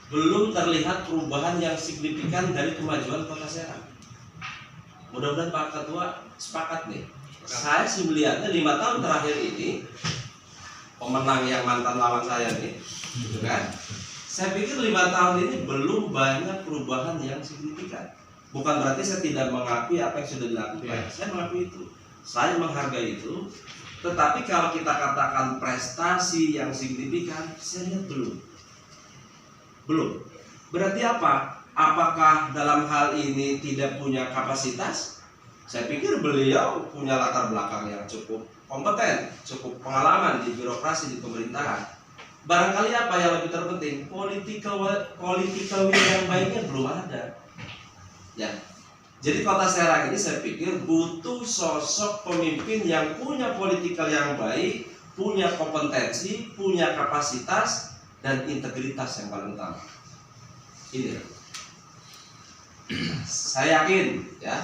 belum terlihat perubahan yang signifikan dari kemajuan Kota Serang. Mudah-mudahan Pak Ketua sepakat nih. Saya sih melihatnya 5 tahun terakhir ini, pemenang yang mantan lawan saya nih, gitu kan? Saya pikir 5 tahun ini belum banyak perubahan yang signifikan. Bukan berarti saya tidak mengakui apa yang sudah dilakukan. Saya mengakui itu, saya menghargai itu. Tetapi kalau kita katakan prestasi yang signifikan, saya lihat belum. Berarti apa? Apakah dalam hal ini tidak punya kapasitas? Saya pikir beliau punya latar belakang yang cukup kompeten, cukup pengalaman di birokrasi, di pemerintahan. Barangkali apa yang lebih terpenting, political will yang baiknya belum ada. Ya. Jadi Kota Serang ini saya pikir butuh sosok pemimpin yang punya politikal yang baik, punya kompetensi, punya kapasitas, dan integritas yang paling utama. Ini. Saya yakin, ya,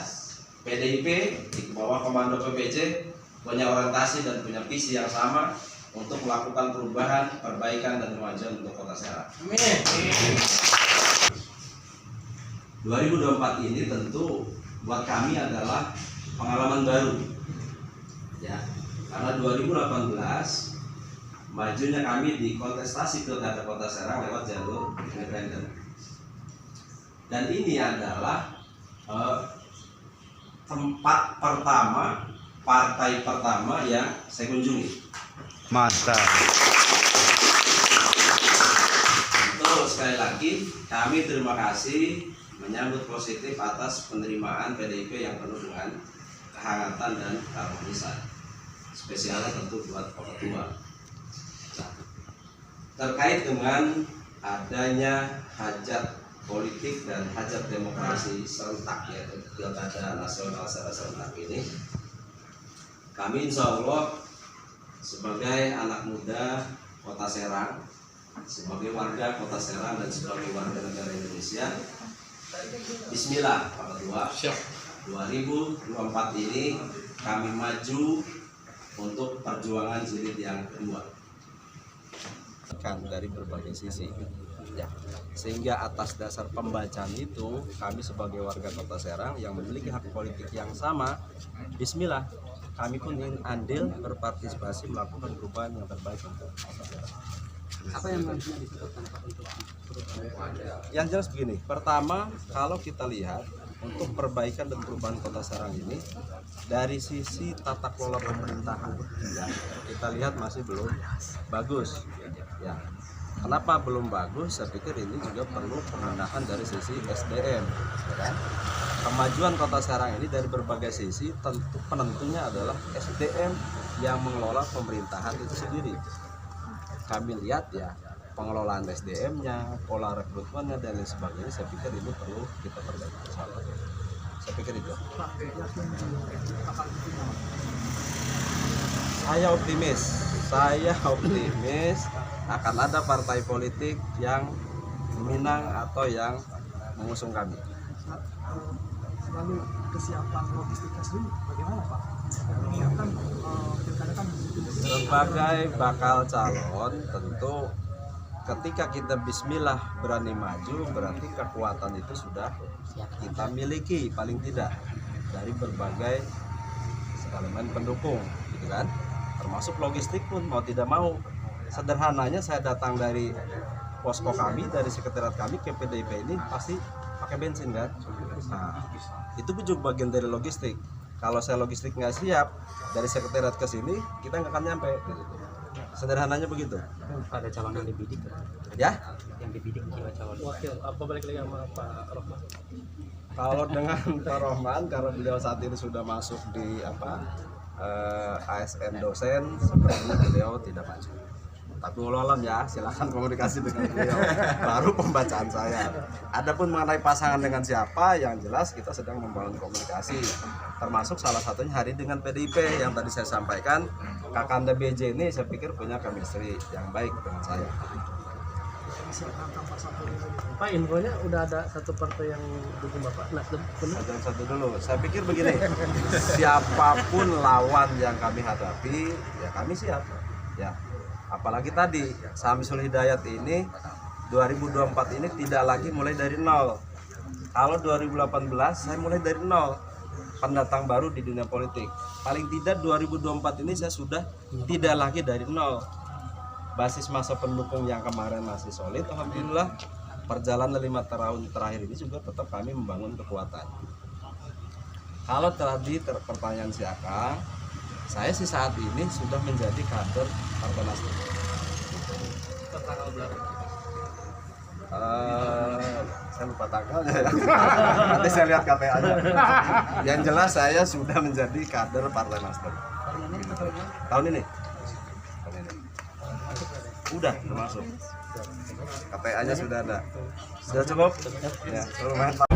PDIP di bawah komando PPJ punya orientasi dan punya visi yang sama untuk melakukan perubahan, perbaikan, dan kemajuan untuk Kota Serang. Amin. 2024 ini tentu buat kami adalah pengalaman baru, ya, karena 2018 majunya kami di kontestasi pilkada Kota Serang lewat jalur independen, dan ini adalah tempat pertama, partai pertama yang saya kunjungi. Mantap. Betul, sekali lagi kami terima kasih menyambut positif atas penerimaan PDIP yang penuh dengan kehangatan dan keharmonisan. Spesialnya tentu buat Pak Ketua. Nah, terkait dengan adanya hajat politik dan hajat demokrasi serentak, yaitu pilkada nasional secara serentak ini, kami insya Allah sebagai anak muda Kota Serang, sebagai warga Kota Serang, dan sebagai warga negara Indonesia, bismillah Pak Ketua, 2024 ini kami maju untuk perjuangan jilid yang kedua. Dari berbagai sisi, ya, sehingga atas dasar pembacaan itu kami sebagai warga Kota Serang yang memiliki hak politik yang sama, bismillah kami pun ingin andil berpartisipasi melakukan perubahan yang terbaik untuk Kota Serang. Apa yang nantinya dibutuhkan Pak untuk perubahan? Yang jelas begini, pertama kalau kita lihat untuk perbaikan dan perubahan Kota Serang ini dari sisi tata kelola pemerintahan, ya, kita lihat masih belum bagus, ya. Kenapa belum bagus? Saya pikir ini juga perlu pembenahan dari sisi SDM, ya kan? Kemajuan Kota Serang ini dari berbagai sisi, tentu penentunya adalah SDM yang mengelola pemerintahan itu sendiri. Kami lihat, ya, pengelolaan SDM-nya, pola rekrutmennya, dan lain sebagainya, saya pikir ini perlu kita perbaiki bersama. Saya pikir itu. Saya optimis akan ada partai politik yang meminang atau yang mengusung kami. Lalu kesiapan logistiknya sendiri bagaimana Pak? Mengingatkan pilkada kan sebagai bakal calon, tentu ketika kita bismillah berani maju, berarti kekuatan itu sudah kita miliki paling tidak dari berbagai elemen pendukung, gitu kan? Termasuk logistik pun mau tidak mau. Sederhananya saya datang dari posko kami, dari sekretariat kami ke PDIP ini pasti pakai bensin kan? Nah, itu juga bagian dari logistik. Kalau saya logistik nggak siap, dari sekretariat ke sini kita nggak akan nyampe. Gitu. Sederhananya begitu. Ada calon yang dibidik, ya? Yang dibidik jiwa calon. wakil apa balik lagi sama Pak Rohman? Kalau dengan Pak Rohman, karena beliau saat ini sudah masuk di ASN dosen, sebenarnya beliau tidak maju. Tapi walau ya, silahkan komunikasi dengan beliau. Baru pembacaan saya. Adapun mengenai pasangan dengan siapa, yang jelas kita sedang membangun komunikasi. Termasuk salah satunya hari dengan PDIP yang tadi saya sampaikan. Kakanda BJ ini saya pikir punya chemistry yang baik dengan saya. Pak, infonya udah ada satu partai yang dukung Bapak, Nasdem. Satu dulu. Saya pikir begini, siapapun lawan yang kami hadapi, ya kami siap. Ya. Apalagi tadi Samsul Hidayat ini 2024 ini tidak lagi mulai dari nol. Kalau 2018 saya mulai dari nol, pendatang baru di dunia politik. Paling tidak 2024 ini saya sudah tidak lagi dari nol. Basis masa pendukung yang kemarin masih solid, alhamdulillah. Perjalanan 5 tahun terakhir ini juga tetap kami membangun kekuatan. Kalau tadi pertanyaan si Akang, saya sih saat ini sudah menjadi kader Partai Nasdem. Tanggal berapa? Saya lupa tanggalnya ya. Nanti saya lihat KPA-nya. Yang jelas saya sudah menjadi kader Partai Nasdem. Tahun ini. Udah masuk. KPA-nya sudah ada. Sudah cukup? Ya, lumayan.